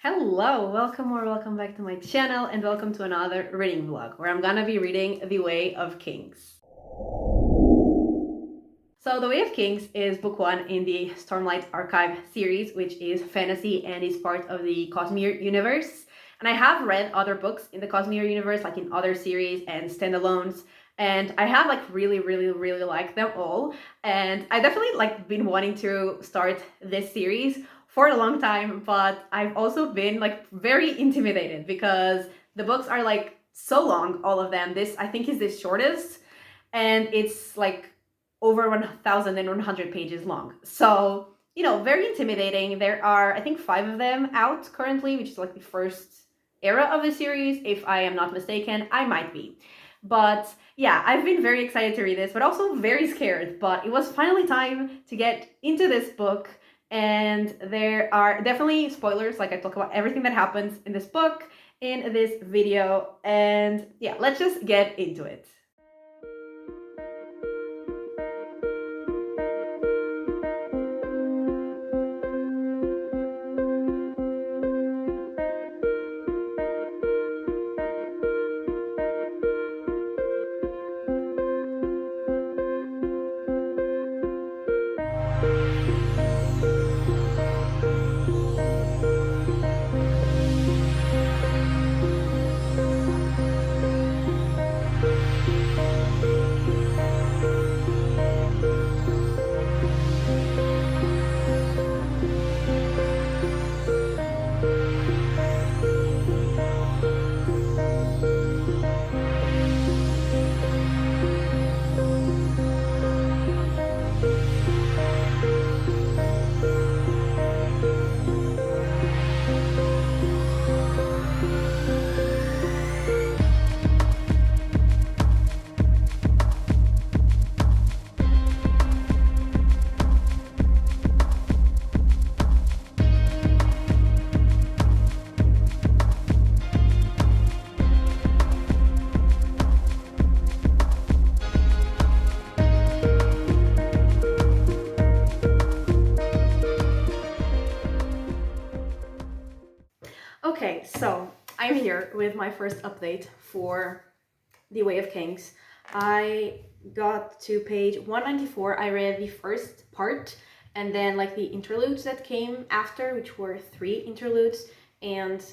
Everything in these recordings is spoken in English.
Hello, welcome or welcome back to my channel and welcome to another reading vlog where I'm gonna be reading The Way of Kings. So The Way of Kings is book one in the Stormlight Archive series, which is fantasy and is part of the Cosmere universe. And I have read other books in the Cosmere universe, like in other series and standalones, and I have really liked them all. And I definitely been wanting to start this series for a long time, but I've also been very intimidated because the books are so long, all of them. This I think is the shortest, and it's over 1,100 pages long. So, very intimidating. There are, I think, 5 of them out currently, which is the first era of the series. If I am not mistaken, I might be. But yeah, I've been very excited to read this, but also very scared. But it was finally time to get into this book. And there are definitely spoilers, I talk about everything that happens in this book in this video. And yeah, let's just get into it. Okay, so I'm here with my first update for The Way of Kings. I got to page 194. I read the first part and then the interludes that came after, which were 3 interludes, and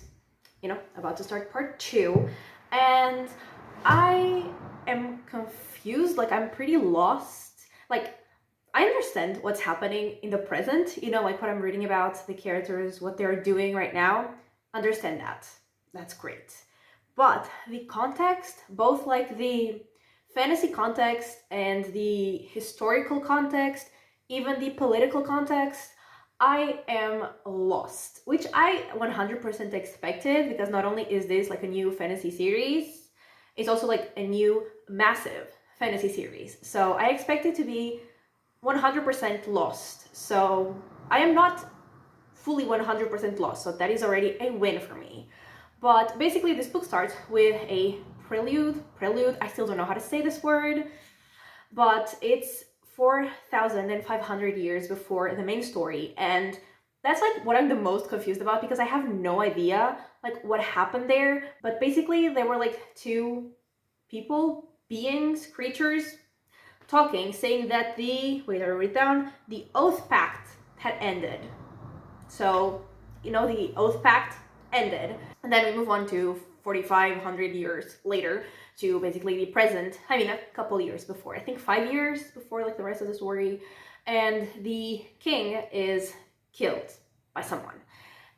about to start part 2. And I am confused, I'm pretty lost. I understand what's happening in the present, what I'm reading about, the characters, what they're doing right now. Understand that. That's great. But the context, both the fantasy context and the historical context, even the political context, I am lost, which I 100% expected, because not only is this a new fantasy series, it's also a new massive fantasy series. So I expected to be 100% lost. So I am not fully 100% lost, so that is already a win for me. But basically this book starts with a prelude, I still don't know how to say this word, but it's 4,500 years before the main story, and that's what I'm the most confused about, because I have no idea what happened there. But basically there were 2 people, beings, creatures, talking, saying that the Oath Pact had ended. So, the Oath Pact ended. And then we move on to 4,500 years later to basically the present. I mean, a couple years before. I think 5 years before the rest of the story. And the king is killed by someone.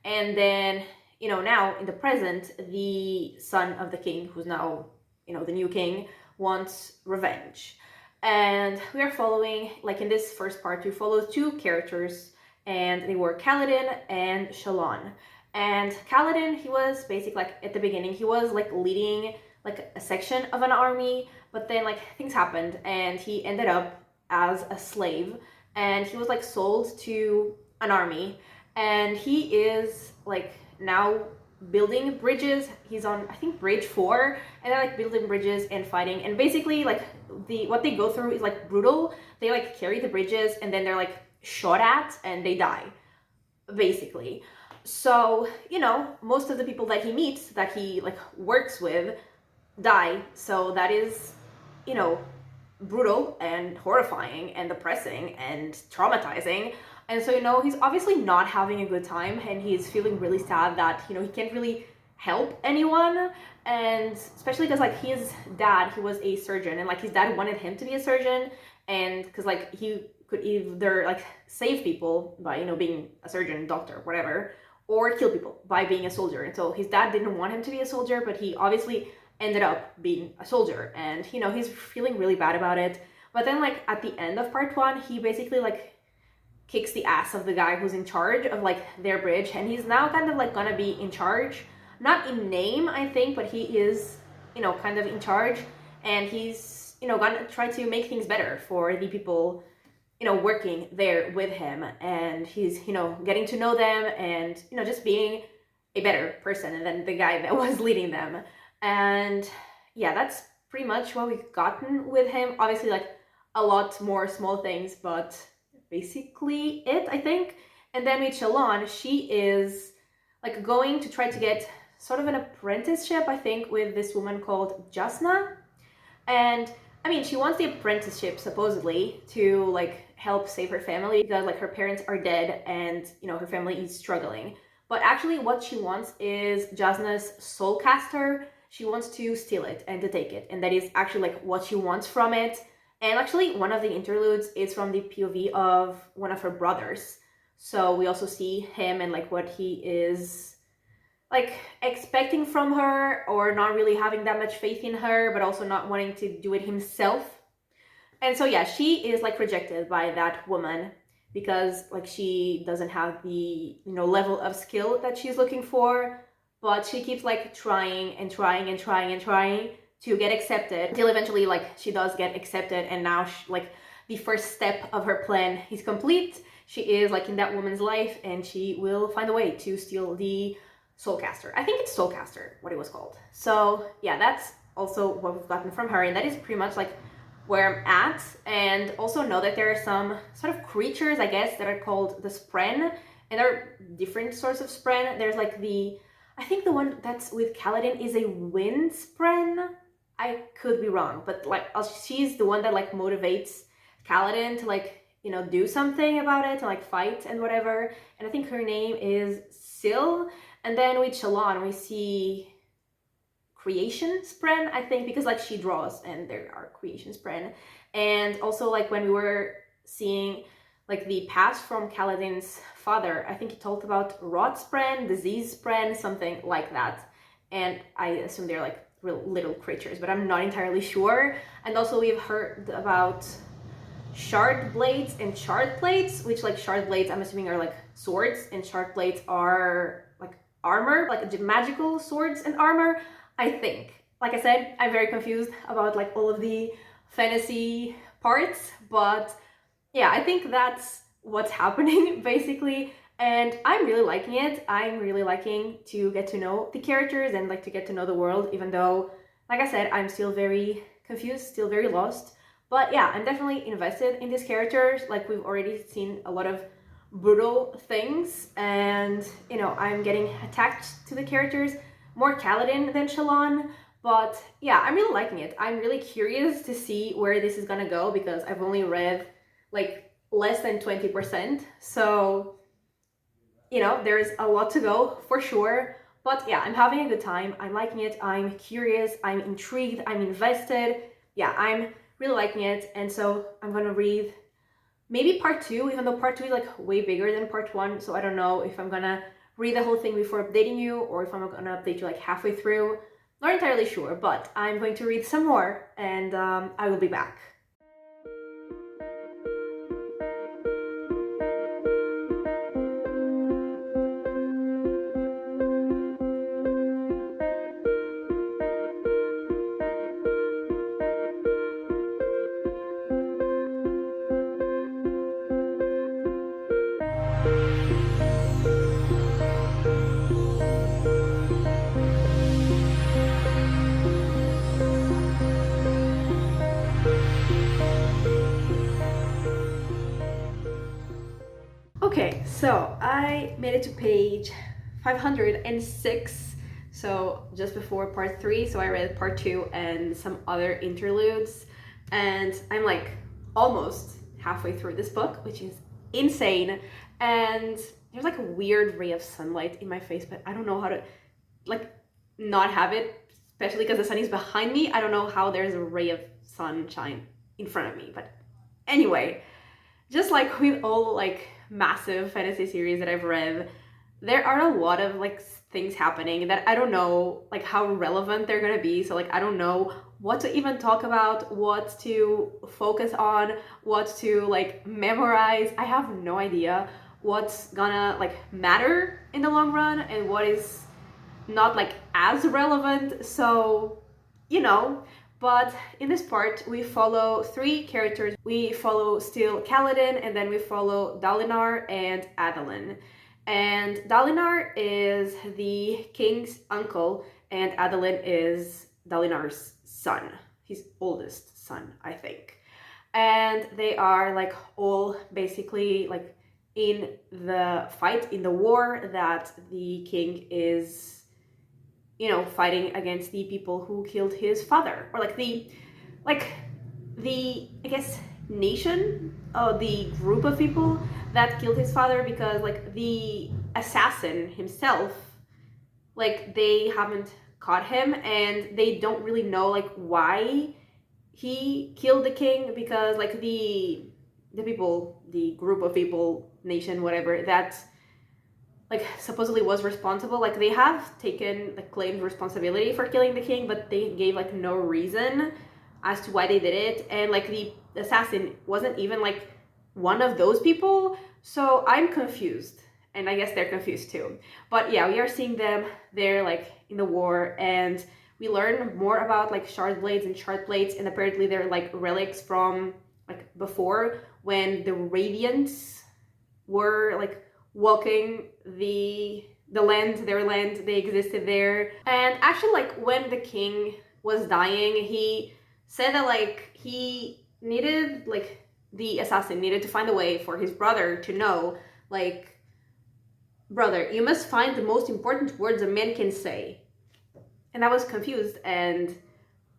And then, now in the present, the son of the king, who's now, the new king, wants revenge. And we are following, in this first part, we follow 2 characters, and they were Kaladin and Shalon. And Kaladin, he was basically at the beginning, he was leading a section of an army, but then things happened and he ended up as a slave, and he was sold to an army, and he is now building bridges. He's on, I think, bridge 4, and they're building bridges and fighting, and basically what they go through is brutal. They carry the bridges and then they're shot at and they die, basically. So, you know, most of the people that he meets, that he like works with, die. So that is, you know, brutal and horrifying and depressing and traumatizing. And so, you know, he's obviously not having a good time, and he's feeling really sad that, you know, he can't really help anyone. And especially because like his dad, he was a surgeon, and like his dad wanted him to be a surgeon, and because like he could either like save people by, you know, being a surgeon, doctor, whatever, or kill people by being a soldier. And so his dad didn't want him to be a soldier, but he obviously ended up being a soldier, and you know, he's feeling really bad about it. But then like at the end of part 1, he basically like kicks the ass of the guy who's in charge of like their bridge, and he's now kind of like gonna be in charge, not in name I think, but he is, you know, kind of in charge, and he's, you know, gonna try to make things better for the people, you know, working there with him. And he's, you know, getting to know them, and you know, just being a better person than the guy that was leading them. And yeah, that's pretty much what we've gotten with him. Obviously like a lot more small things, but basically it, I think. And then with Shalon, she is like going to try to get sort of an apprenticeship, I think, with this woman called Jasna. And I mean, she wants the apprenticeship supposedly to like help save her family, because like her parents are dead and, you know, her family is struggling. But actually what she wants is Jasna's soul caster. She wants to steal it and to take it, and that is actually like what she wants from it. And actually one of the interludes is from the POV of one of her brothers, so we also see him and like what he is like expecting from her, or not really having that much faith in her, but also not wanting to do it himself. And so yeah, she is like rejected by that woman because like she doesn't have the, you know, level of skill that she's looking for. But she keeps like trying and trying and trying and trying to get accepted, until eventually like she does get accepted, and now like the first step of her plan is complete. She is like in that woman's life, and she will find a way to steal the Soulcaster. I think it's Soulcaster, what it was called. So yeah, that's also what we've gotten from her, and that is pretty much like where I'm at. And also know that there are some sort of creatures, I guess, that are called the Spren, and there are different sorts of Spren. There's like the, I think the one that's with Kaladin is a wind spren. I could be wrong, but like she's the one that like motivates Kaladin to like, you know, do something about it, to like fight and whatever. And I think her name is Syl. And then with Shalon we see creation spren, I think, because like she draws and there are creation spren. And also like when we were seeing like the past from Kaladin's father, I think he talked about rot spren, disease spren, something like that. And I assume they're like real little creatures, but I'm not entirely sure. And also we've heard about shard blades and shard plates, which like shard blades I'm assuming are like swords, and shard plates are like armor, like magical swords and armor, I think. Like I said, I'm very confused about like all of the fantasy parts, but yeah, I think that's what's happening basically, and I'm really liking it. I'm really liking to get to know the characters and like to get to know the world, even though, like I said, I'm still very confused, still very lost. But yeah, I'm definitely invested in these characters. Like we've already seen a lot of brutal things, and you know, I'm getting attached to the characters, more Kaladin than Shalon. But yeah, I'm really liking it. I'm really curious to see where this is gonna go, because I've only read like less than 20%. So, you know, there's a lot to go for sure. But yeah, I'm having a good time. I'm liking it. I'm curious. I'm intrigued. I'm invested. Yeah, I'm really liking it. And so I'm gonna read maybe part 2, even though part 2 is like way bigger than part 1. So I don't know if I'm gonna read the whole thing before updating you, or if I'm gonna update you like halfway through. Not entirely sure, but I'm going to read some more, and I will be back. Okay, so I made it to page 506, so just before part 3. So I read part 2 and some other interludes, and I'm like almost halfway through this book, which is insane. And there's like a weird ray of sunlight in my face, but I don't know how to like not have it, especially because the sun is behind me. I don't know how there's a ray of sunshine in front of me. But anyway, just like with all like massive fantasy series that I've read, there are a lot of like things happening that I don't know like how relevant they're gonna be. So like I don't know what to even talk about, what to focus on, what to like memorize. I have no idea what's gonna like matter in the long run and what is not like as relevant. So, you know, but in this part we follow 3 characters. We follow still Kaladin, and then we follow Dalinar and Adolin. And Dalinar is the king's uncle, and Adolin is Dalinar's son, his oldest son, I think. And they are like all basically like in the fight, in the war that the king is, you know, fighting against the people who killed his father, or like the I guess nation, the group of people that killed his father, because like the assassin himself, like they haven't caught him and they don't really know like why he killed the king, because like the people, the group of people, nation, whatever, that like supposedly was responsible, like they have taken like claimed responsibility for killing the king, but they gave like no reason as to why they did it. And like the assassin wasn't even like one of those people. So I'm confused, and I guess they're confused too. But yeah, we are seeing them, they're like in the war, and we learn more about like shard blades and shard plates, and apparently they're like relics from like before, when the Radiants were like walking the land, their land, they existed there. And actually like when the king was dying, he said that like he needed, like the assassin needed to find a way for his brother to know, like, brother, you must find the most important words a man can say. And I was confused, and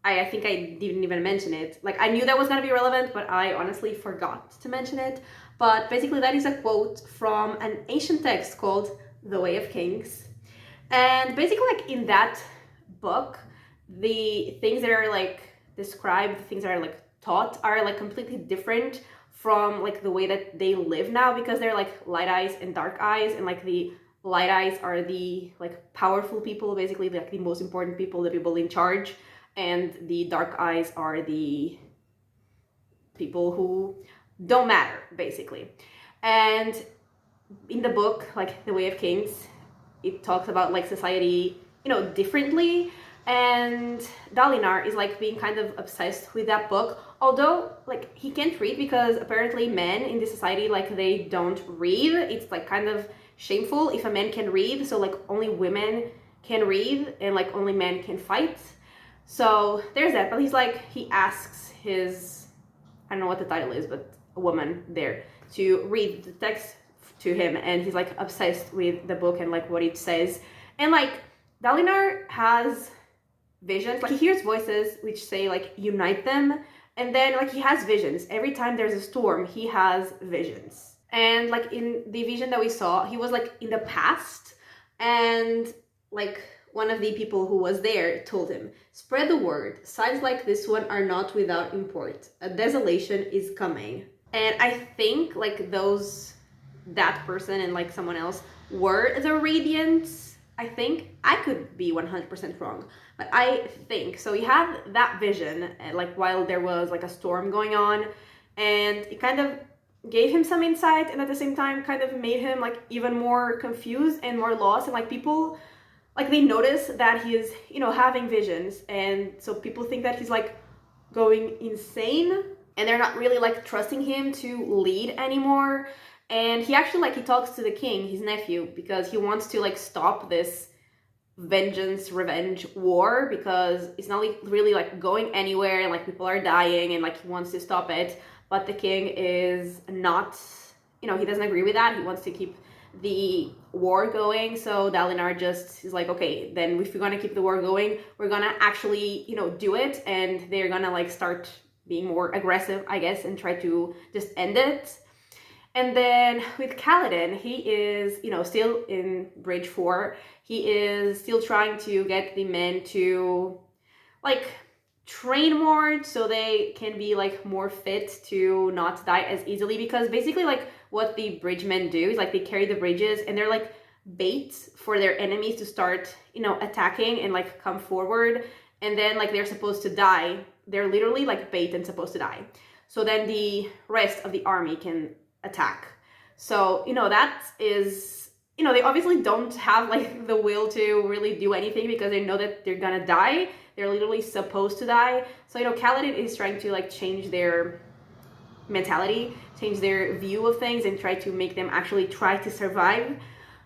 I think I didn't even mention it. Like, I knew that was gonna be relevant, but I honestly forgot to mention it. But basically that is a quote from an ancient text called The Way of Kings. And basically like in that book, the things that are like described, the things that are like taught are like completely different from like the way that they live now, because they're like light eyes and dark eyes, and like the light eyes are the like powerful people, basically like the most important people, the people in charge, and the dark eyes are the people who don't matter, basically. And in the book, like The Way of Kings, it talks about like society, you know, differently. And Dalinar is like being kind of obsessed with that book, although like he can't read, because apparently men in this society, like they don't read. It's like kind of shameful if a man can read, so like only women can read and like only men can fight. So there's that. But he's like, he asks his, I don't know what the title is, but a woman there to read the text to him, and he's like obsessed with the book and like what it says. And like Dalinar has visions, like he hears voices which say like unite them, and then like he has visions every time there's a storm. He has visions, and like in the vision that we saw, he was like in the past, and like one of the people who was there told him, spread the word, signs like this one are not without import, a desolation is coming. And I think like that person and like someone else were the Radiants. I think, I could be 100% wrong, but I think so. He had that vision like while there was like a storm going on, and it kind of gave him some insight, and at the same time kind of made him like even more confused and more lost. And like people, like they notice that he is, you know, having visions, and so people think that he's like going insane, and they're not really like trusting him to lead anymore. And he actually like, he talks to the king, his nephew, because he wants to like stop this revenge war, because it's not like really like going anywhere, and like people are dying, and like he wants to stop it. But the king is not, you know, he doesn't agree with that. He wants to keep the war going. So Dalinar just is like, okay, then if we're gonna keep the war going, we're gonna actually, do it, and they're gonna like start being more aggressive, I guess, and try to just end it. And then with Kaladin, he is, still in Bridge 4. He is still trying to get the men to, like, train more so they can be, like, more fit to not die as easily. Because basically, like, what the bridgemen do is, like, they carry the bridges and they're, like, bait for their enemies to start, attacking and, like, come forward. And then, like, they're supposed to die. They're literally, like, bait and supposed to die. So then the rest of the army can attack. So, that is, they obviously don't have like the will to really do anything because they know that they're gonna die. They're literally supposed to die. So, Kaladin is trying to like change their mentality, change their view of things, and try to make them actually try to survive.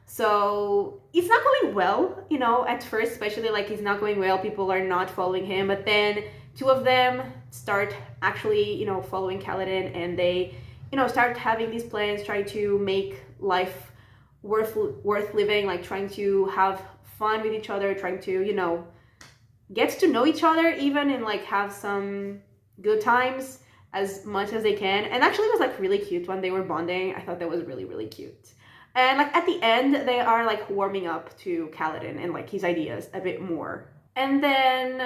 So it's not going well, at first, especially like it's not going well. People are not following him, but then two of them start actually, following Kaladin, and they, start having these plans, trying to make life worth living, like trying to have fun with each other, trying to, get to know each other even, and like have some good times as much as they can. And actually it was like really cute when they were bonding. I thought that was really, really cute. And like at the end, they are like warming up to Kaladin and like his ideas a bit more. And then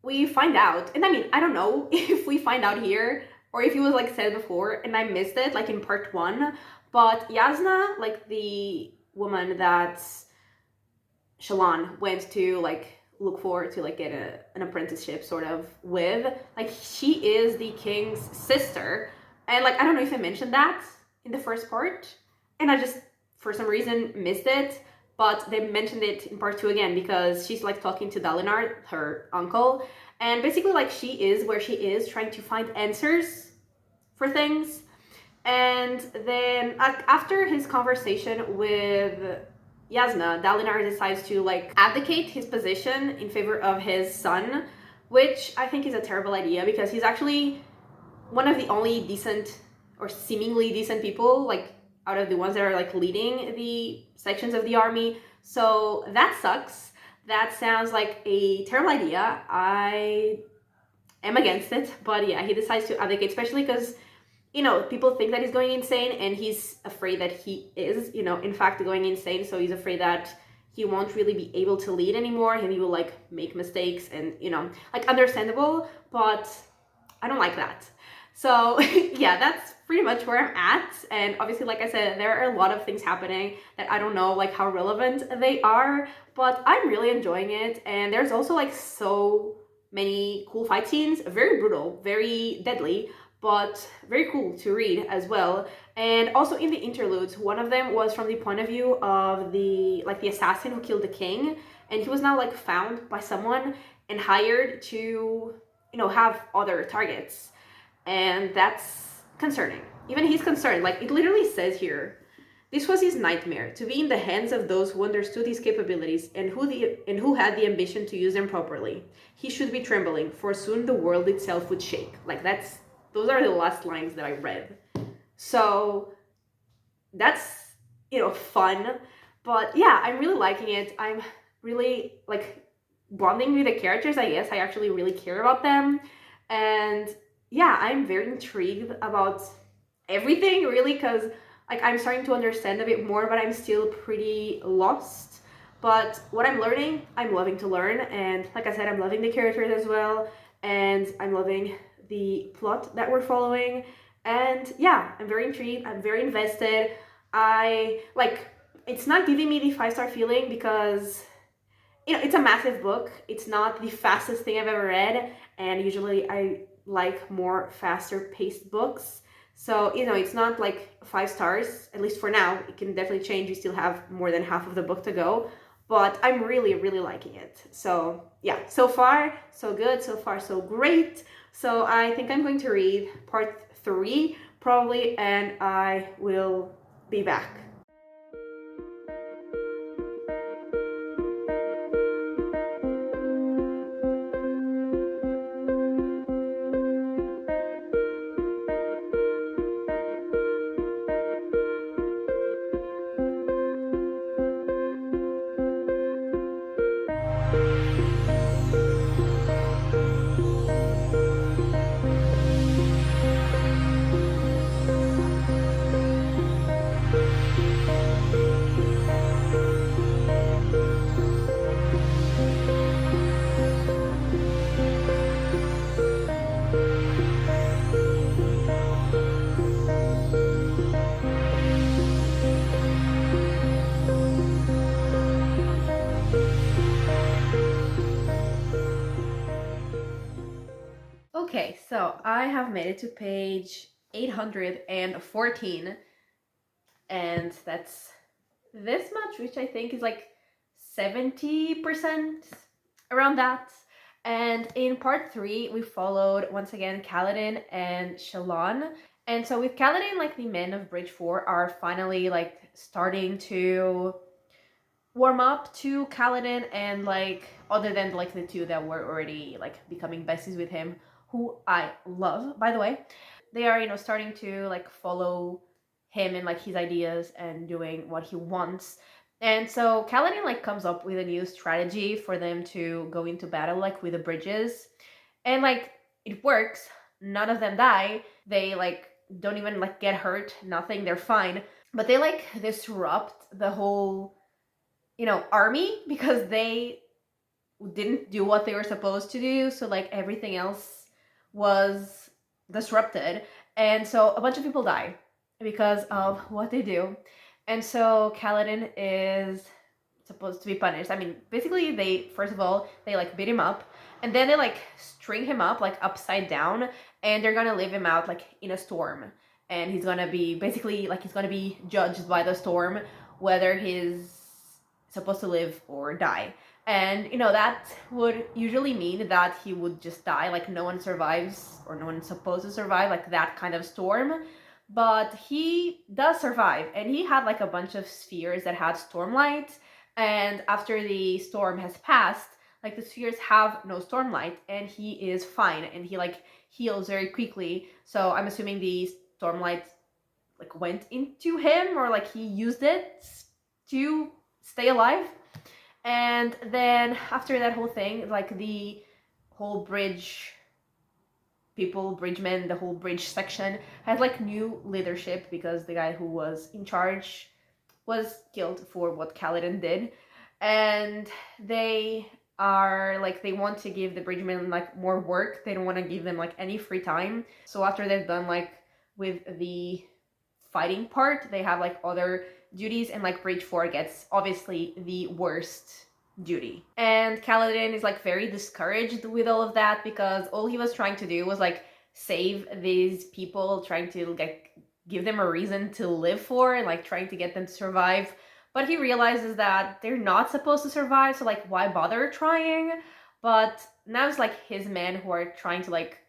we find out, and I mean, I don't know if we find out here or if it was like said before and I missed it, like in part 1, but Yasna, like the woman that Shallan went to like look for to like get an apprenticeship sort of with, like she is the king's sister. And like, I don't know if I mentioned that in the first part, and I just for some reason missed it, but they mentioned it in part 2 again because she's like talking to Dalinar, her uncle, and basically like she is where she is trying to find answers for things. And then after his conversation with Yasna, Dalinar decides to like abdicate his position in favor of his son, which I think is a terrible idea because he's actually one of the only decent or seemingly decent people like out of the ones that are like leading the sections of the army. So that sucks. That sounds like a terrible idea. I am against it, but yeah, he decides to abdicate, especially because people think that he's going insane, and he's afraid that he is, in fact going insane. So he's afraid that he won't really be able to lead anymore, and he will like make mistakes, and like understandable, but I don't like that. So yeah, that's pretty much where I'm at. And obviously, like I said, there are a lot of things happening that I don't know like how relevant they are, but I'm really enjoying it. And there's also like so many cool fight scenes, very brutal, very deadly, but very cool to read as well. And also in the interludes, one of them was from the point of view of the assassin who killed the king, and he was now like found by someone and hired to have other targets. And that's concerning. Even he's concerned. Like it literally says here, this was his nightmare, to be in the hands of those who understood his capabilities and who had the ambition to use them properly. He should be trembling, for soon the world itself would shake. Like those are the last lines that I read. So that's fun. But yeah, I'm really liking it. I'm really like bonding with the characters, I guess. I actually really care about them. And yeah, I'm very intrigued about everything, really, because like I'm starting to understand a bit more, but I'm still pretty lost. But what I'm learning, I'm loving to learn. And like I said, I'm loving the characters as well. And I'm loving the plot that we're following. And yeah, I'm very intrigued. I'm very invested. It's not giving me the 5-star feeling because it's a massive book. It's not the fastest thing I've ever read, and usually I like more faster paced books. So, it's not like 5 stars, at least for now. It can definitely change. You still have more than half of the book to go, but I'm really, really liking it. So yeah, so far, so good. So far, so great. So I think I'm going to read part 3 probably, and I will be back. Okay, so I have made it to page 814, and that's this much, which I think is like 70% around that. And in part 3, we followed once again Kaladin and Shallan. And so with Kaladin, like the men of Bridge 4 are finally like starting to warm up to Kaladin, and like other than like the two that were already like becoming besties with him, who I love, by the way, they are, you know, starting to like follow him and like his ideas and doing what he wants. And so Kaladin like comes up with a new strategy for them to go into battle like with the bridges. And like it works. None of them die. They like don't even like get hurt, nothing, they're fine. But they like disrupt the whole, you know, army because they didn't do what they were supposed to do. So like everything else was disrupted. And so a bunch of people die because of what they do. And so Kaladin is supposed to be punished. I mean, basically they, first of all, they like beat him up, and then they like string him up like upside down, and they're gonna leave him out like in a storm. And he's gonna be basically like he's gonna be judged by the storm whether he's supposed to live or die. And you know, that would usually mean that he would just die, like no one survives, or no one's supposed to survive like that kind of storm. But he does survive, and he had like a bunch of spheres that had stormlight, and after the storm has passed, like the spheres have no stormlight, and he is fine, and he like heals very quickly. So I'm assuming the stormlight like went into him, or like he used it to stay alive. And then after that whole thing, like the whole bridge people, bridgemen, the whole bridge section had like new leadership because the guy who was in charge was killed for what Kaladin did. And they are like, they want to give the bridgemen like more work. They don't want to give them like any free time. So after they're done like with the fighting part, they have like other duties, and like Bridge 4 gets obviously the worst duty. And Kaladin is like very discouraged with all of that because all he was trying to do was like save these people, trying to like give them a reason to live for, and like trying to get them to survive. But he realizes that they're not supposed to survive, so like why bother trying? But now it's like his men who are trying to like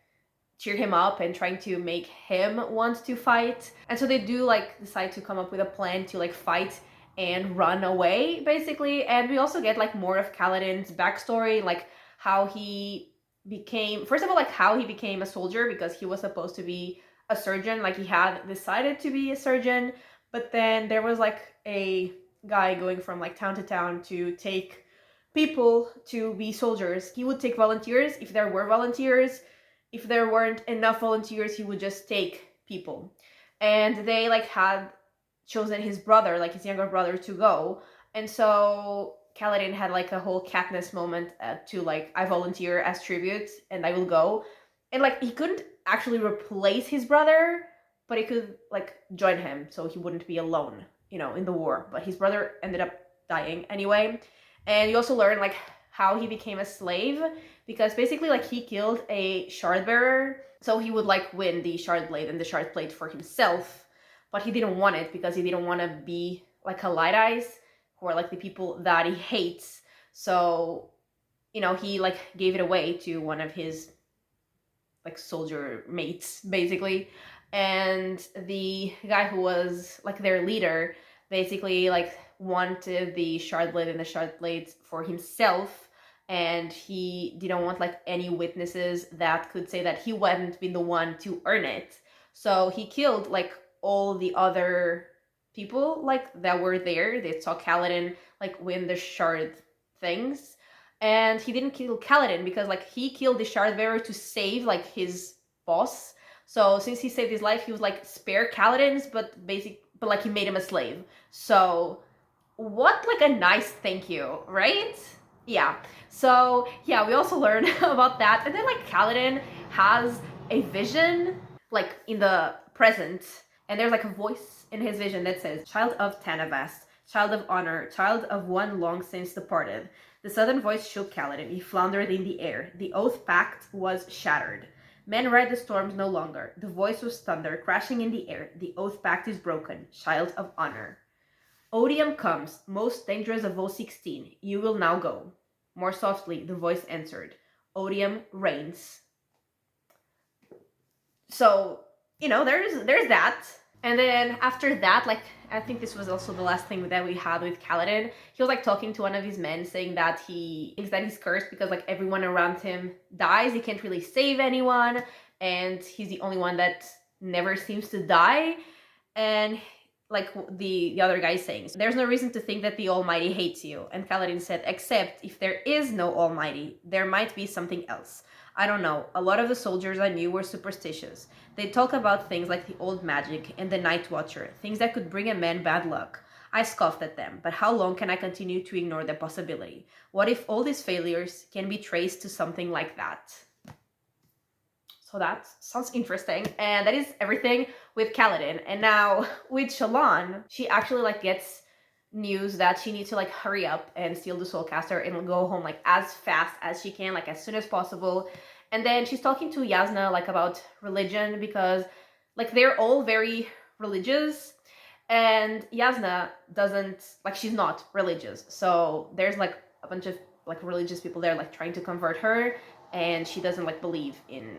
cheer him up and trying to make him want to fight. And so they do like decide to come up with a plan to like fight and run away, basically. And we also get like more of Kaladin's backstory, like how he became, first of all, like how he became a soldier, because he was supposed to be a surgeon, like he had decided to be a surgeon, but then there was like a guy going from like town to town to take people to be soldiers. He would take volunteers if there were volunteers. If there weren't enough volunteers, he would just take people. And they like had chosen his brother, like his younger brother, to go. And so Kaladin had like a whole Katniss moment to like, I volunteer as tribute and I will go. And like he couldn't actually replace his brother, but he could like join him so he wouldn't be alone, you know, in the war. But his brother ended up dying anyway. And you also learn like how he became a slave, because basically like he killed a shard bearer, so he would like win the shard blade and the shard plate for himself, but he didn't want it because he didn't want to be like a Light Eyes, who are like the people that he hates. So, you know, he like gave it away to one of his like soldier mates, basically. And the guy who was like their leader basically like wanted the shard blade and the shard blades for himself, and he didn't want like any witnesses that could say that he hadn't been the one to earn it. So he killed like all the other people like that were there. They saw Kaladin like win the shard things, and he didn't kill Kaladin because like he killed the shard bearer to save like his boss. So since he saved his life, he was like spare Kaladin's, but like he made him a slave. So what like a nice thank you, right? Yeah. So yeah, we also learn about that. And then like Kaladin has a vision like in the present, and there's like a voice in his vision that says, "Child of Tanavast, child of honor, child of one long since departed." The southern voice shook Kaladin. He floundered in the air. The oath pact was shattered. Men ride the storms no longer. The voice was thunder, crashing in the air. The oath pact is broken. Child of honor. Odium comes, most dangerous of all 16. You will now go. More softly, the voice answered. Odium reigns. So, there's that. And then after that, like, I think this was also the last thing that we had with Kaladin. He was like talking to one of his men, saying that he thinks that he's cursed because like everyone around him dies. He can't really save anyone, and he's the only one that never seems to die. And like the other guy is saying, there's no reason to think that the Almighty hates you. And Kaladin said, except if there is no Almighty, there might be something else. I don't know. A lot of the soldiers I knew were superstitious. They talk about things like the old magic and the night watcher, things that could bring a man bad luck. I scoffed at them, but how long can I continue to ignore the possibility? What if all these failures can be traced to something like that? So that sounds interesting. And that is everything with Kaladin. And now with Shallan, she actually like gets news that she needs to like hurry up and steal the Soulcaster and go home like as fast as she can, like as soon as possible. And then she's talking to Yasna like about religion, because like they're all very religious, and Yasna doesn't, like, she's not religious. So there's like a bunch of like religious people there like trying to convert her, and she doesn't like believe in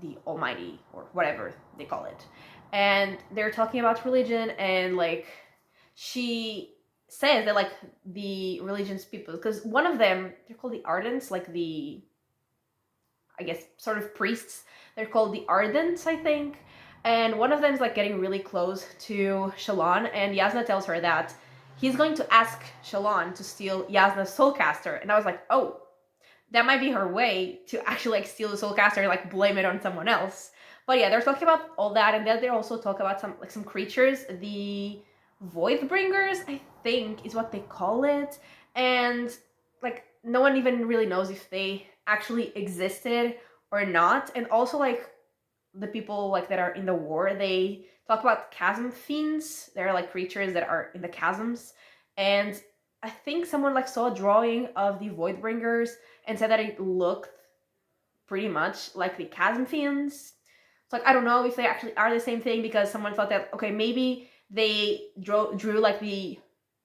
the Almighty or whatever they call it. And they're talking about religion, and like she says that like the religious people, because one of them, they're called the Ardents, like the, I guess, sort of priests. They're called the Ardents, I think. And one of them is like getting really close to Shallan, and Yasna tells her that he's going to ask Shallan to steal Yasna's Soulcaster. And I was like, oh, that might be her way to actually like steal the Soulcaster and like blame it on someone else. But yeah, they're talking about all that, and then they also talk about some creatures, the Voidbringers, I think is what they call it. And like no one even really knows if they actually existed or not. And also like the people like that are in the war, they talk about chasm fiends. They're like creatures that are in the chasms. And I think someone like saw a drawing of the Voidbringers and said that it looked pretty much like the chasm fiends. So like I don't know if they actually are the same thing, because someone thought that, okay, maybe they drew like the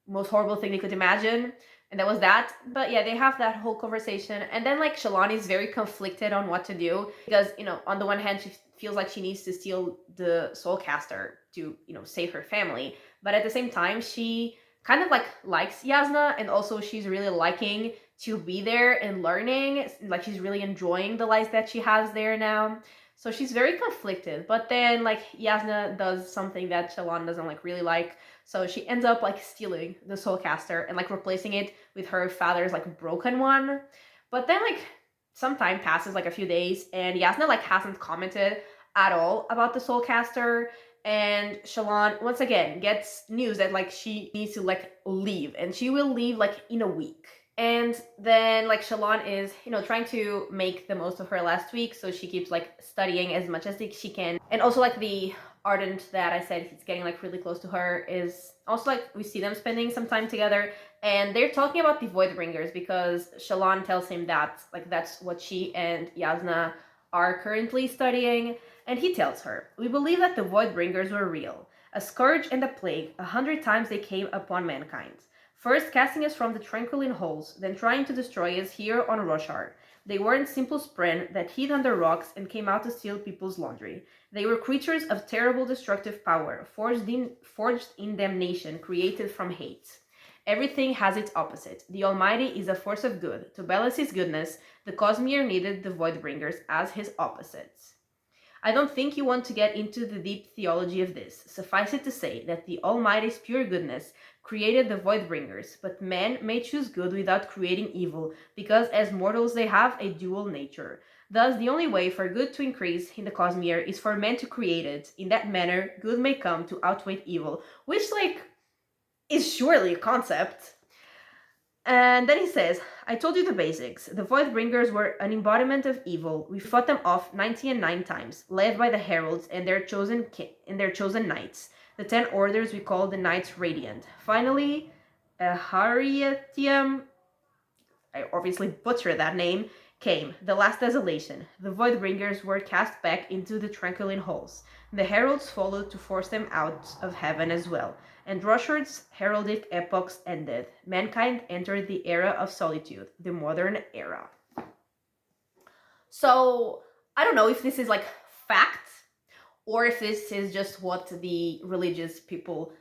most horrible thing they could imagine, and that was that. But yeah, they have that whole conversation, and then like Shallan is very conflicted on what to do, because on the one hand she feels like she needs to steal the Soulcaster to save her family, but at the same time she kind of like likes Yasna, and also she's really liking to be there and learning, like she's really enjoying the life that she has there now. So she's very conflicted. But then like Yasna does something that Shallan doesn't like really like. So she ends up like stealing the Soulcaster and like replacing it with her father's like broken one. But then like some time passes, like a few days, and Yasna like hasn't commented at all about the Soulcaster. And Shallan once again gets news that like she needs to like leave, and she will leave like in a week. And then like Shallan is trying to make the most of her last week, so she keeps like studying as much as she can. And also like the Ardent that I said he's getting like really close to her is also like we see them spending some time together, and they're talking about the Voidbringers, because Shallan tells him that like that's what she and Yasna are currently studying. And he tells her, we believe that the Voidbringers were real, a scourge and a plague. 100 times they came upon mankind. First casting us from the Tranquiline Halls, then trying to destroy us here on Roshar. They weren't simple spren that hid under rocks and came out to steal people's laundry. They were creatures of terrible destructive power, forged in damnation, created from hate. Everything has its opposite. The Almighty is a force of good. To balance his goodness, the Cosmere needed the Voidbringers as his opposites. I don't think you want to get into the deep theology of this. Suffice it to say that the Almighty's pure goodness created the Voidbringers, but men may choose good without creating evil, because as mortals they have a dual nature. Thus, the only way for good to increase in the Cosmere is for men to create it. In that manner, good may come to outweigh evil, which, like, is surely a concept. And then he says, I told you the basics. The Voidbringers were an embodiment of evil. We fought them off 99 times, led by the heralds and their chosen knights. The 10 orders we call the Knights Radiant. Finally, Harietium, I obviously butchered that name, Came the last desolation. The Voidbringers were cast back into the Tranquiline halls. The heralds followed to force them out of heaven as well. And Roshard's heraldic epochs ended. Mankind entered the era of solitude, the modern era. So, I don't know if this is like fact or if this is just what the religious people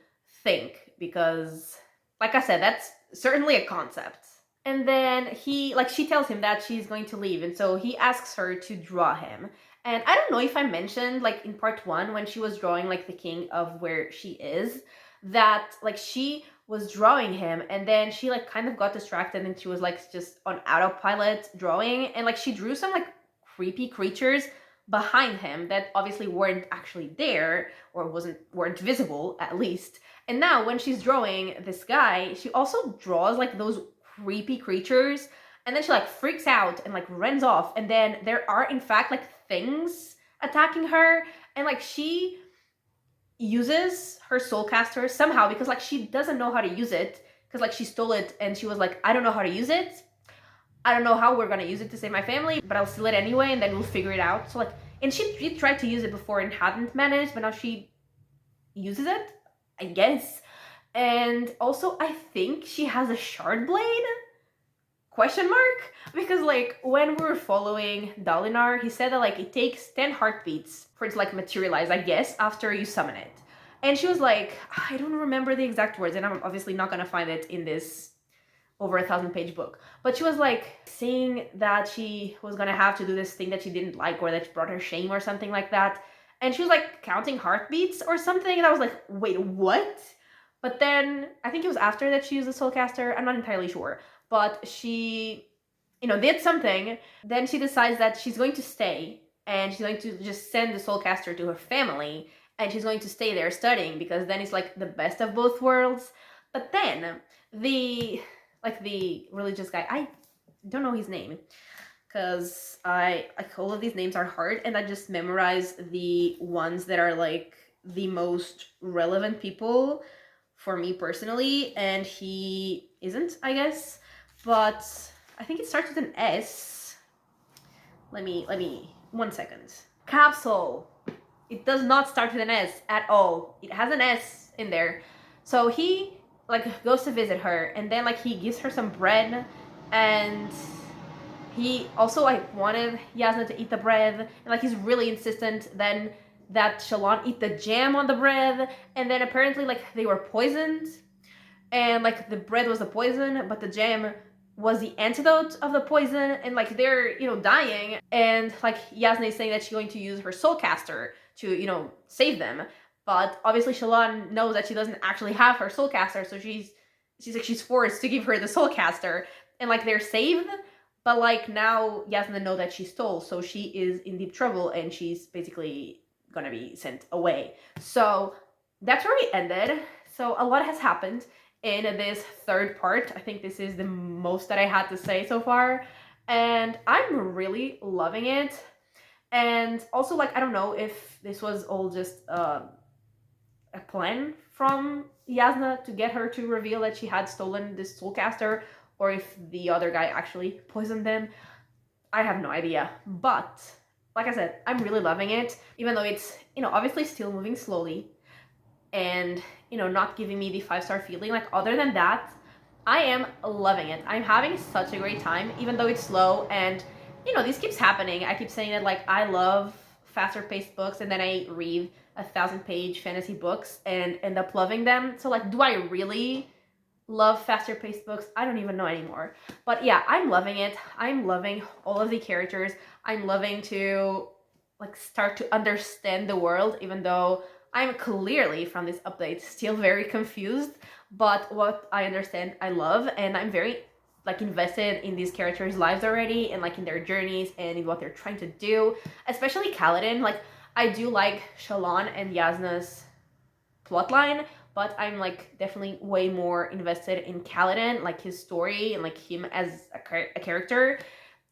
think, because, like I said, that's certainly a concept. And then she tells him that she's going to leave, and so he asks her to draw him. And I don't know if I mentioned, like, in part 1, when she was drawing, like, the king of where she is, that, like, she was drawing him, and then she, like, kind of got distracted, and she was, like, just on autopilot drawing, and, like, she drew some, like, creepy creatures behind him that obviously weren't actually there, or weren't visible, at least. And now, when she's drawing this guy, she also draws, like, those creepy creatures, and then she, like, freaks out and, like, runs off, and then there are, in fact, like, things attacking her, and, like, she uses her soulcaster somehow, because, like, she doesn't know how to use it, because, like, she stole it, and she was like, I don't know how to use it, I don't know how we're gonna use it to save my family, but I'll steal it anyway, and then we'll figure it out. So, like, and she tried to use it before and hadn't managed, but now she uses it, I guess. And also, I think she has a shard blade? Question mark? Because, like, when we were following Dalinar, he said that, like, it takes 10 heartbeats for it to, like, materialize, I guess, after you summon it. And she was like, I don't remember the exact words, and I'm obviously not gonna find it in this over 1,000-page book. But she was, like, saying that she was gonna have to do this thing that she didn't like, or that brought her shame or something like that. And she was, like, counting heartbeats or something, and I was like, wait, what? But then, I think it was after that she used the soulcaster, I'm not entirely sure. But she, did something. Then she decides that she's going to stay, and she's going to just send the soulcaster to her family, and she's going to stay there studying, because then it's, like, the best of both worlds. But then, the religious guy, I don't know his name, because all of these names are hard, and I just memorize the ones that are, like, the most relevant people for me personally, and he isn't, I guess, but I think it starts with an S. Let me, 1 second. Capsule. It does not start with an S at all. It has an S in there. So he, like, goes to visit her, and then, like, he gives her some bread, and he also, like, wanted Yasna to eat the bread, and, like, he's really insistent then that Shallan eat the jam on the bread, and then apparently, like, they were poisoned, and, like, the bread was the poison, but the jam was the antidote of the poison, and, like, they're, dying, and, like, Yasna is saying that she's going to use her soulcaster to, save them, but obviously Shallan knows that she doesn't actually have her soulcaster, so she's forced to give her the soulcaster, and, like, they're saved, but, like, now Yasna knows that she stole, so she is in deep trouble, and she's basically gonna be sent away. So that's where we ended. So a lot has happened in this third part. I think this is the most that I had to say so far, and I'm really loving it. And also, like, I don't know if this was all just a plan from Yasna to get her to reveal that she had stolen this soulcaster, or if the other guy actually poisoned them. I have no idea, but like I said, I'm really loving it, even though it's, obviously still moving slowly and, not giving me the 5-star feeling. Like, other than that, I am loving it. I'm having such a great time, even though it's slow, and, this keeps happening. I keep saying that, like, I love faster paced books, and then I read 1,000-page fantasy books and end up loving them. So, like, do I really love faster paced books? I don't even know anymore. But yeah, I'm loving it. I'm loving all of the characters. I'm loving to, like, start to understand the world, even though I'm clearly from this update still very confused, but what I understand I love, and I'm very, like, invested in these characters' lives already, and, like, in their journeys and in what they're trying to do, especially Kaladin. Like, I do like Shallan and Yasna's plotline, but I'm, like, definitely way more invested in Kaladin, like, his story, and, like, him as a character.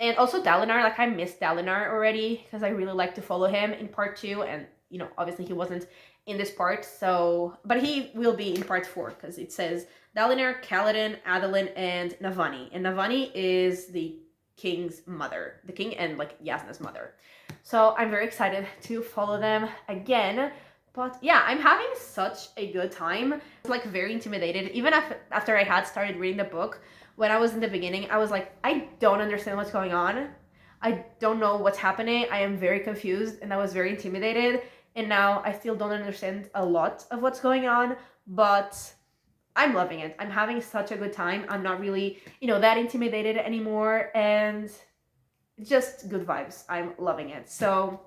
And also Dalinar, like, I missed Dalinar already, because I really like to follow him in part 2, and, obviously he wasn't in this part, so, but he will be in part 4, because it says Dalinar, Kaladin, Adolin, and Navani. And Navani is the King's mother, the king and like Yasna's mother. So I'm very excited to follow them again. But yeah, I'm having such a good time. It's like very intimidated. Even after I had started reading the book, when I was in the beginning, I was like, I don't understand what's going on. I don't know what's happening. I am very confused, and I was very intimidated. And now I still don't understand a lot of what's going on, but I'm loving it. I'm having such a good time. I'm not really, that intimidated anymore, and just good vibes. I'm loving it. So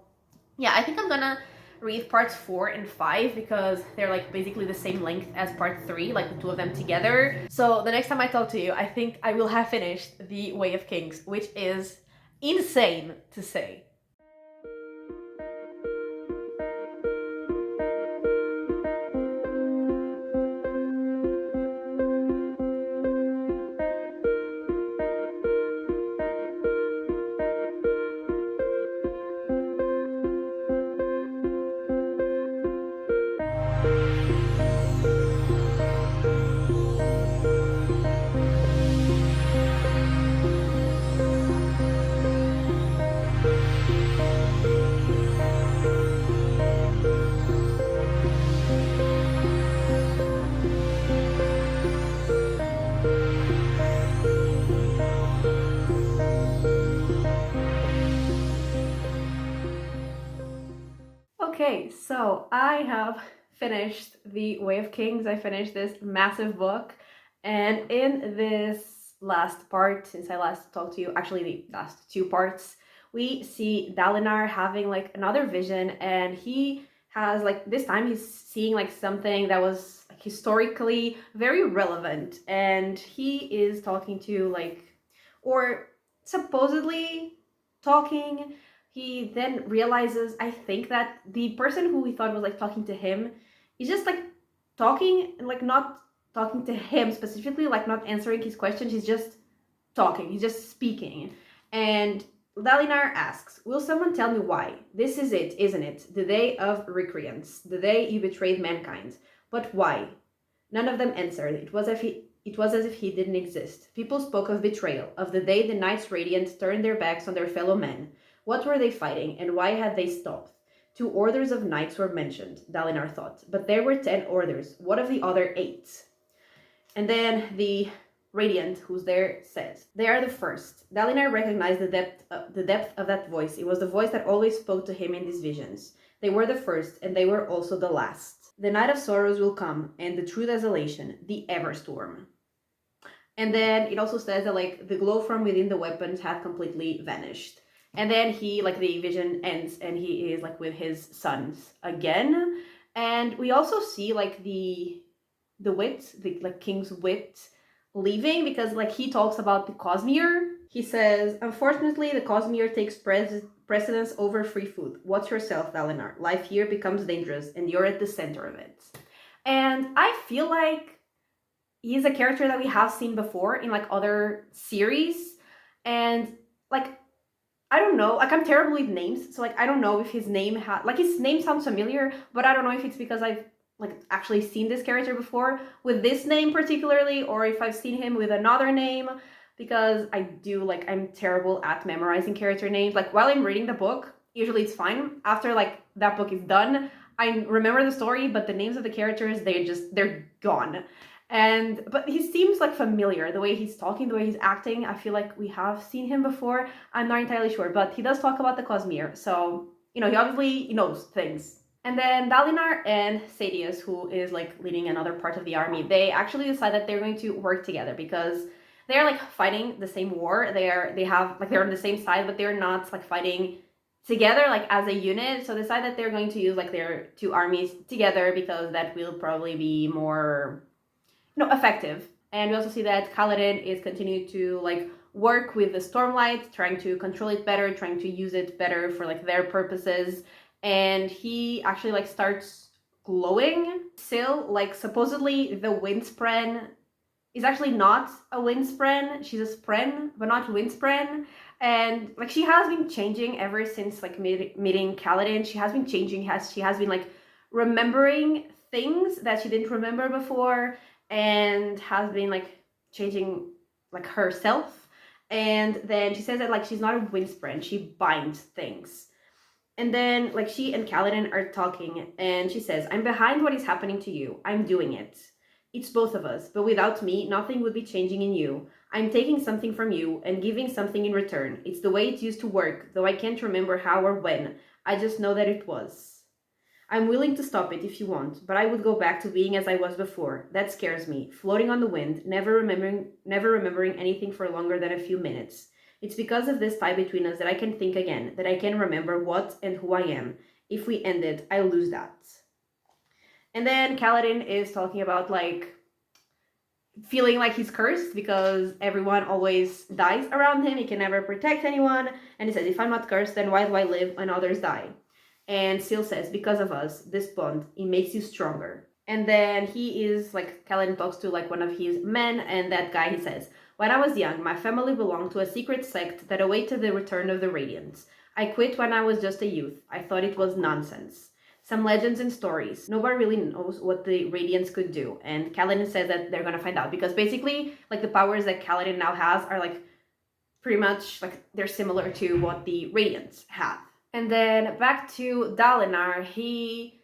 yeah, I think I'm gonna read parts 4 and 5 because they're like basically the same length as part 3, like the two of them together. So the next time I talk to you, I think I will have finished The Way of Kings, which is insane to say. Okay, so I have finished The Way of Kings. I finished this massive book, and in this last part, since I last talked to you, actually the last 2 parts, we see Dalinar having like another vision, and he has like, this time he's seeing like something that was like, historically very relevant, and he is talking to like, or supposedly talking. He then realizes, I think, that the person who we thought was like talking to him is just like talking and like not talking to him specifically, like not answering his questions. He's just talking, he's just speaking. And Dalinar asks, will someone tell me why? This is it, isn't it? The day of recreance, the day you betrayed mankind. But why? None of them answered. It was as if he didn't exist. People spoke of betrayal, of the day the Knights Radiant turned their backs on their fellow men. What were they fighting, and why had they stopped? 2 orders of knights were mentioned, Dalinar thought, but there were 10 orders. What of the other 8? And then the Radiant, who's there, says, they are the first. Dalinar recognized the depth of that voice. It was the voice that always spoke to him in these visions. They were the first, and they were also the last. The night of sorrows will come, and the true desolation, the Everstorm. And then it also says that like the glow from within the weapons had completely vanished. And then he, like, the vision ends and he is, like, with his sons again. And we also see, like, the wit, the, like, King's wit leaving because, like, he talks about the Cosmere. He says, unfortunately, the Cosmere takes precedence over free food. Watch yourself, Dalinar. Life here becomes dangerous and you're at the center of it. And I feel like he's a character that we have seen before in, like, other series. And, like, I don't know, like I'm terrible with names, so like I don't know if his name his name sounds familiar, but I don't know if it's because I've like actually seen this character before with this name particularly, or if I've seen him with another name, because I'm terrible at memorizing character names. Like while I'm reading the book, usually it's fine. After like that book is done, I remember the story, but the names of the characters, they're gone. But he seems like familiar, the way he's talking, the way he's acting. I feel like we have seen him before. I'm not entirely sure, but he does talk about the Cosmere. So, he obviously knows things. And then Dalinar and Sadeas, who is like leading another part of the army, they actually decide that they're going to work together because they're like fighting the same war. They're on the same side, but they're not like fighting together like as a unit. So decide that they're going to use like their 2 armies together because that will probably be more effective. And we also see that Kaladin is continuing to like work with the Stormlight, trying to control it better, trying to use it better for like their purposes. And he actually like starts glowing. Still, like supposedly the Windspren is actually not a Windspren. She's a Spren, but not Windspren. And like she has been changing ever since like meeting Kaladin. She has been changing. She has been like remembering things that she didn't remember before, and has been like changing like herself. And then she says that like she's not a windspren, she binds things. And then like she and Kaladin are talking, and she says, I'm behind what is happening to you. I'm doing it. It's both of us, but without me, nothing would be changing in you. I'm taking something from you and giving something in return. It's the way it used to work, though I can't remember how or when. I just know that it was. I'm willing to stop it if you want, but I would go back to being as I was before. That scares me. Floating on the wind, never remembering anything for longer than a few minutes. It's because of this tie between us that I can think again, that I can remember what and who I am. If we end it, I lose that. And then Kaladin is talking about like feeling like he's cursed because everyone always dies around him. He can never protect anyone. And he says, if I'm not cursed, then why do I live when others die? And Seal says, because of us, this bond, it makes you stronger. And then he is like, Kaladin talks to like one of his men, and that guy, he says, when I was young, my family belonged to a secret sect that awaited the return of the Radiants. I quit when I was just a youth. I thought it was nonsense. Some legends and stories. Nobody really knows what the Radiants could do. And Kaladin says that they're gonna find out, because basically, like the powers that Kaladin now has are like pretty much like they're similar to what the Radiants have. And then back to Dalinar, he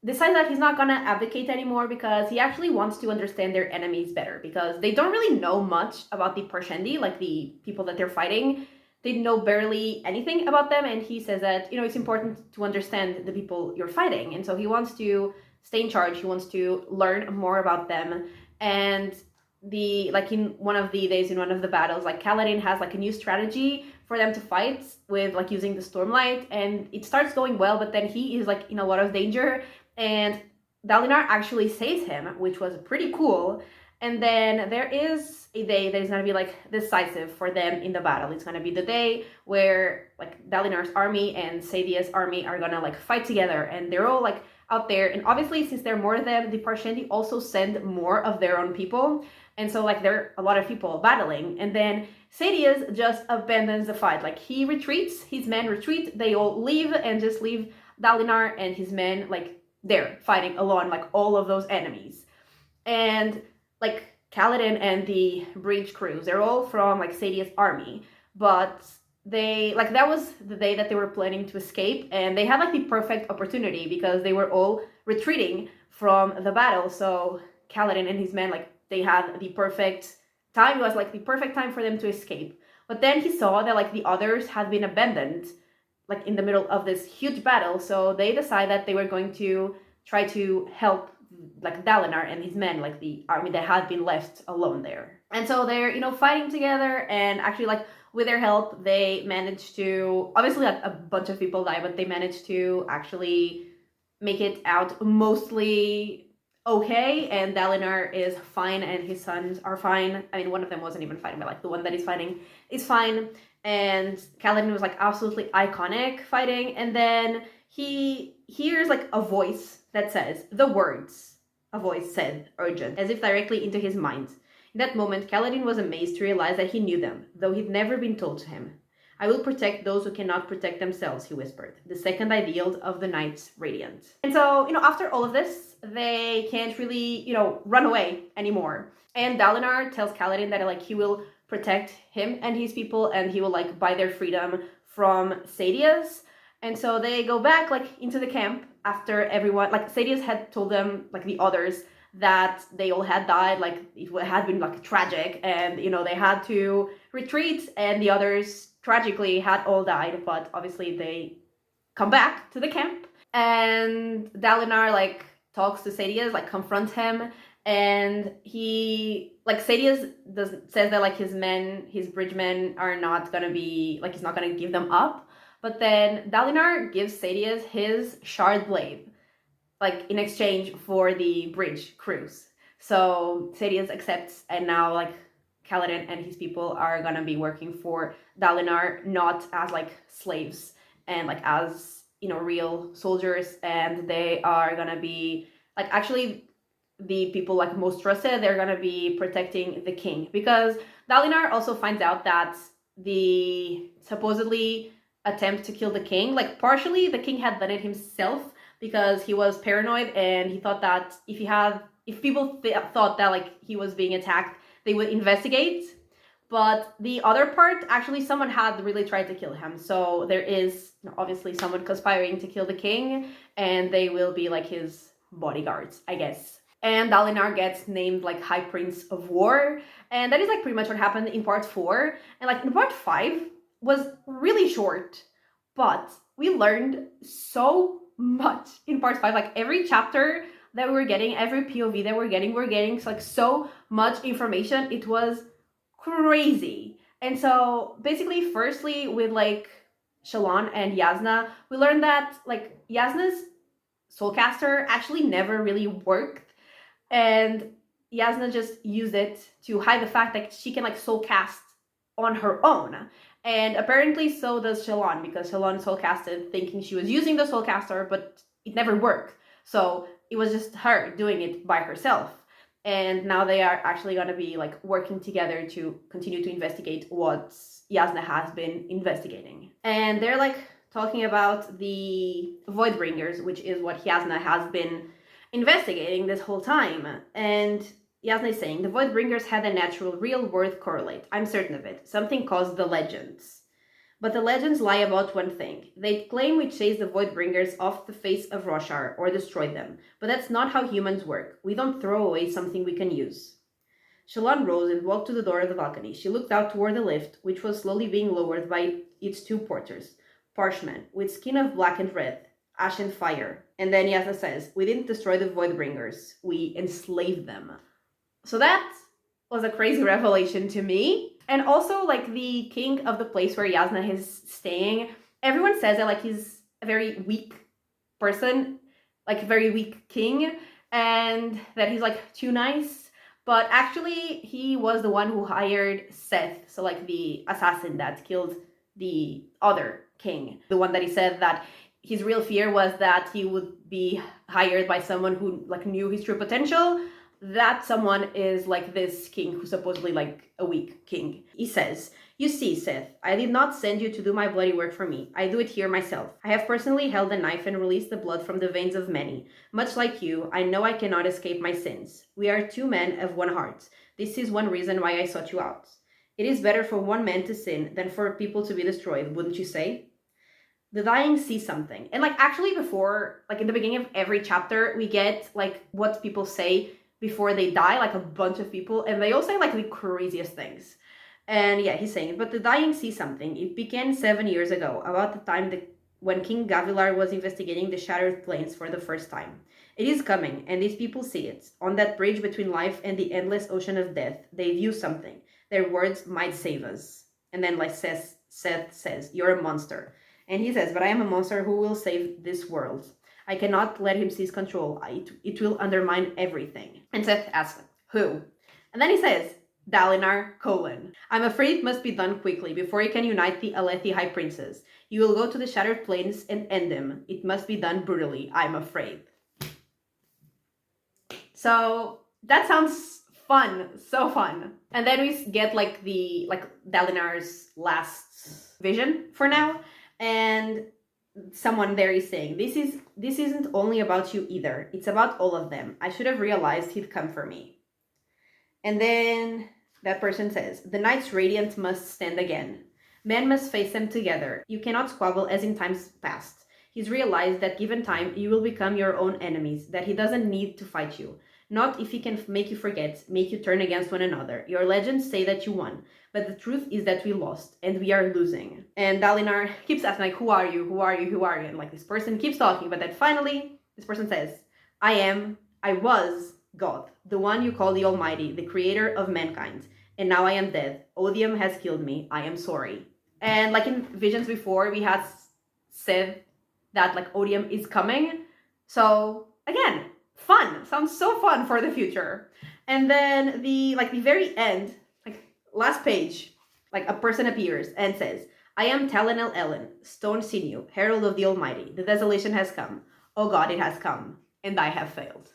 decides that he's not gonna advocate anymore because he actually wants to understand their enemies better, because they don't really know much about the Parshendi, like the people that they're fighting. They know barely anything about them, and he says that, you know, it's important to understand the people you're fighting. And so he wants to stay in charge, he wants to learn more about them. And like in one of the days, in one of the battles, like Kaladin has like a new strategy for them to fight with, like using the Stormlight, and it starts going well, but then he is like in a lot of danger, and Dalinar actually saves him, which was pretty cool. And then there is a day that is going to be like decisive for them in the battle. It's going to be the day where like Dalinar's army and Sadia's army are going to like fight together, and they're all like out there. And obviously, since there are more of them, the Parshendi also send more of their own people. And so like there are a lot of people battling. And then Sadia's just abandons the fight. Like he retreats, his men retreat, they all leave and just leave Dalinar and his men like there fighting alone, like all of those enemies. And like Kaladin and the bridge crews, they're all from like Sadia's army, but they like that was the day that they were planning to escape, and they had like the perfect opportunity because they were all retreating from the battle. So Kaladin and his men, like they had the perfect time. It was like the perfect time for them to escape. But then he saw that like the others had been abandoned like in the middle of this huge battle, so they decided that they were going to try to help like Dalinar and his men, like the army that had been left alone there. And so they're, you know, fighting together, and actually like with their help they managed to, obviously like a bunch of people die, but they managed to actually make it out mostly okay, and Dalinar is fine and his sons are fine. I mean, one of them wasn't even fighting, but like the one that is fighting is fine. And Kaladin was like absolutely iconic fighting, and then he hears like a voice that says the words. A voice said, urgent, as if directly into his mind. In that moment, Kaladin was amazed to realize that he knew them, though he'd never been told to him. I will protect those who cannot protect themselves, he whispered, the second ideal of the Knights Radiant. And so, you know, after all of this, they can't really, you know, run away anymore. And Dalinar tells Kaladin that like he will protect him and his people, and he will like buy their freedom from Sadia's. And so they go back like into the camp after everyone, like Sadia's had told them, like the others, that they all had died, like it had been like tragic, and you know they had to retreat, and the others tragically had all died, but obviously they come back to the camp, and Dalinar like talks to Sadia's, like confronts him, and he like Sadia's says that like his men, his bridgemen are not gonna be like, he's not gonna give them up. But then Dalinar gives Sadia's his shard blade, like in exchange for the bridge crews. So Sadia's accepts, and now like Kaladin and his people are gonna be working for Dalinar, not as like slaves and like as, you know, real soldiers. And they are gonna be like actually the people like most trusted. They're gonna be protecting the king, because Dalinar also finds out that the supposedly attempt to kill the king, like partially the king had done it himself because he was paranoid, and he thought that if people thought that like he was being attacked, they would investigate. But the other part, actually, someone had really tried to kill him. So there is obviously someone conspiring to kill the king, and they will be like his bodyguards, I guess. And Dalinar gets named like High Prince of War, and that is like pretty much what happened in part 4. And like in part 5 was really short, but we learned so much in part 5. Like every chapter that we were getting, every POV that we're getting like so much information. It was crazy. And so basically, firstly, with like Shallan and Yasna, we learned that like Yasna's soulcaster actually never really worked, and Yasna just used it to hide the fact that she can like soulcast on her own. And apparently so does Shallan, because Shallan soulcasted thinking she was using the soulcaster, but it never worked. So it was just her doing it by herself. And now they are actually going to be like working together to continue to investigate what Yasna has been investigating. And they're like talking about the Voidbringers, which is what Yasna has been investigating this whole time. And Yasna is saying, the Voidbringers had a natural real-world correlate. I'm certain of it. Something caused the legends. But the legends lie about one thing. They claim we chased the Voidbringers off the face of Roshar or destroyed them. But that's not how humans work. We don't throw away something we can use. Shallan rose and walked to the door of the balcony. She looked out toward the lift, which was slowly being lowered by its 2 porters. Parshmen, with skin of black and red, ash and fire. And then Yasna says, we didn't destroy the Voidbringers. We enslaved them. So that was a crazy revelation to me. And also, like, the king of the place where Yasna is staying, everyone says that, like, he's a very weak person, like, a very weak king, and that he's, like, too nice. But actually, he was the one who hired Seth, so, like, the assassin that killed the other king. The one that he said that his real fear was that he would be hired by someone who, like, knew his true potential. That someone is like this king who's supposedly like a weak king. He says, you see, Seth, I did not send you to do my bloody work for me. I do it here myself. I have personally held a knife and released the blood from the veins of many. Much like you, I know I cannot escape my sins. We are 2 men of one heart. This is one reason why I sought you out. It is better for one man to sin than for people to be destroyed, wouldn't you say? The dying see something. And like actually before, like in the beginning of every chapter, we get like what people say before they die, like a bunch of people, and they all say like the craziest things. And yeah, he's saying, but the dying see something. It began 7 years ago, about the time when King Gavilar was investigating the Shattered Plains for the first time. It is coming, and these people see it. On that bridge between life and the endless ocean of death, they view something. Their words might save us. And then like Seth says, you're a monster. And he says, but I am a monster who will save this world. I cannot let him seize control. It will undermine everything. And Seth asks, who? And then he says, Dalinar : I'm afraid it must be done quickly before he can unite the Alethi High Princes. You will go to the Shattered Plains and end them. It must be done brutally, I'm afraid. So that sounds fun, so fun. And then we get like Dalinar's last vision for now, and someone there is saying, this isn't only about you either. It's about all of them. I should have realized he'd come for me. And then that person says, the Knights Radiant must stand again. Men must face them together. You cannot squabble as in times past. He's realized that given time, you will become your own enemies, that he doesn't need to fight you. Not if he can make you forget, make you turn against one another. Your legends say that you won, but the truth is that we lost, and we are losing. And Dalinar keeps asking, like, who are you? Who are you? Who are you? And like this person keeps talking, but then finally, this person says, I was God, the one you call the Almighty, the creator of mankind. And now I am dead. Odium has killed me. I am sorry. And like in visions before, we had said that like Odium is coming. So again, fun. Sounds so fun for the future. And then the very end, like last page, like a person appears and says, I am Talon El Ellen, stone sinew, herald of the Almighty. The desolation has come. Oh God, it has come. And I have failed.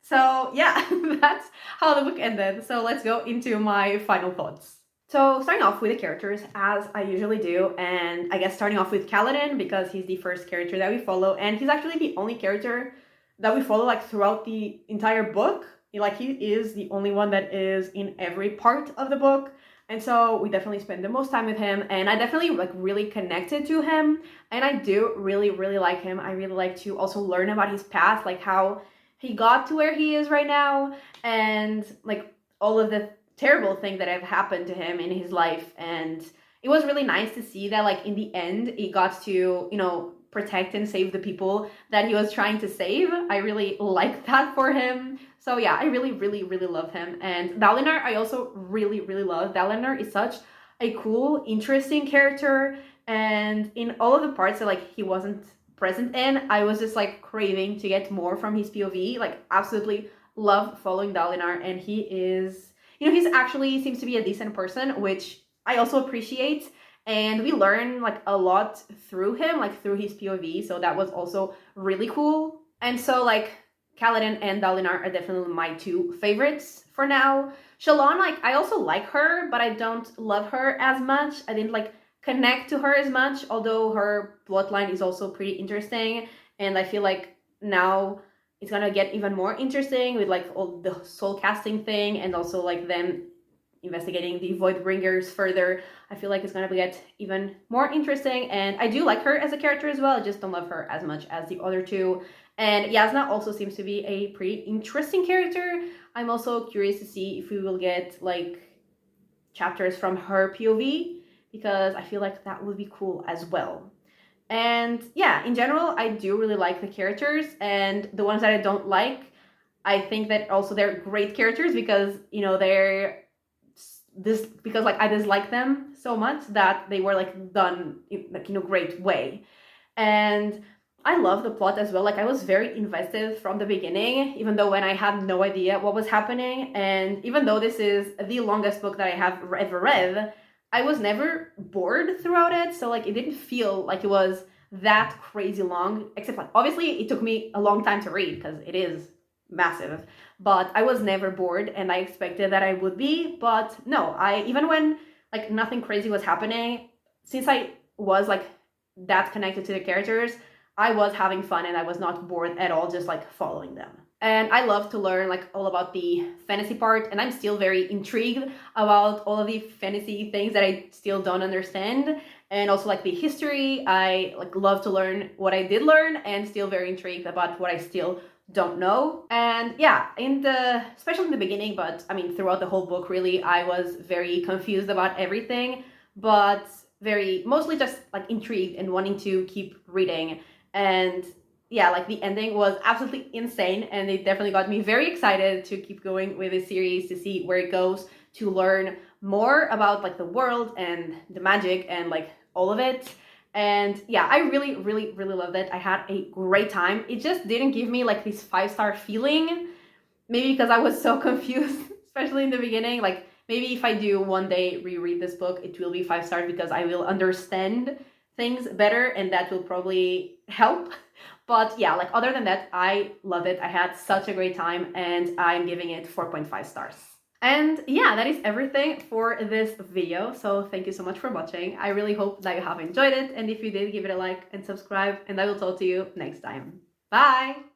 So yeah, that's how the book ended. So let's go into my final thoughts. So starting off with the characters, as I usually do, and I guess starting off with Kaladin, because he's the first character that we follow, and he's actually the only character that we follow like throughout the entire book. like he is the only one that is in every part of the book. And so we definitely spend the most time with him, and I definitely like really connected to him, and I do really, really like him. I really like to also learn about his path, like how he got to where he is right now, and like all of the terrible things that have happened to him in his life. And it was really nice to see that like in the end he got to, you know, protect and save the people that he was trying to save. I really like that for him. So yeah, I really, really, really love him. And Dalinar, I also really, really love. Dalinar is such a cool, interesting character. And in all of the parts that like he wasn't present in, I was just like craving to get more from his POV. Like absolutely love following Dalinar. And he is, you know, he's actually seems to be a decent person, which I also appreciate. And we learn like a lot through him, like through his POV. So that was also really cool. And so like Kaladin and Dalinar are definitely my two favorites for now. Shalon, like I also like her, but I don't love her as much. I didn't like connect to her as much, although her plotline is also pretty interesting. And I feel like now it's gonna get even more interesting with like all the soul casting thing, and also like them investigating the Voidbringers further. I feel like it's gonna get even more interesting, and I do like her as a character as well. I just don't love her as much as the other two. And Yasna also seems to be a pretty interesting character. I'm also curious to see if we will get like chapters from her POV, because I feel like that would be cool as well. And yeah, in general, I do really like the characters, and the ones that I don't like, I think that also they're great characters because, you know, they're this, because like I dislike them so much that they were like done in like in a great way. And I love the plot as well. Like I was very invested from the beginning, even though when I had no idea what was happening. And even though this is the longest book that I have ever read, I was never bored throughout it. So like it didn't feel like it was that crazy long, except like obviously it took me a long time to read because it is massive, but I was never bored, and I expected that I would be. But no, I, even when like nothing crazy was happening, since I was like that connected to the characters, I was having fun and I was not bored at all, just like following them. And I love to learn like all about the fantasy part, and I'm still very intrigued about all of the fantasy things that I still don't understand. And also like the history, I like love to learn what I did learn, and still very intrigued about what I still don't know. And yeah, especially in the beginning, but I mean throughout the whole book really, I was very confused about everything, but very mostly just like intrigued and wanting to keep reading. And yeah, like the ending was absolutely insane, and it definitely got me very excited to keep going with the series, to see where it goes, to learn more about like the world and the magic and like all of it. And yeah, I really, really, really loved it. I had a great time. It just didn't give me like this 5-star feeling, maybe because I was so confused, especially in the beginning. Like maybe if I do one day reread this book, it will be 5 stars because I will understand things better, and that will probably help. But yeah, like other than that, I love it. I had such a great time, and I'm giving it 4.5 stars. And yeah, that is everything for this video. So thank you so much for watching. I really hope that you have enjoyed it. And if you did, give it a like and subscribe, and I will talk to you next time. Bye!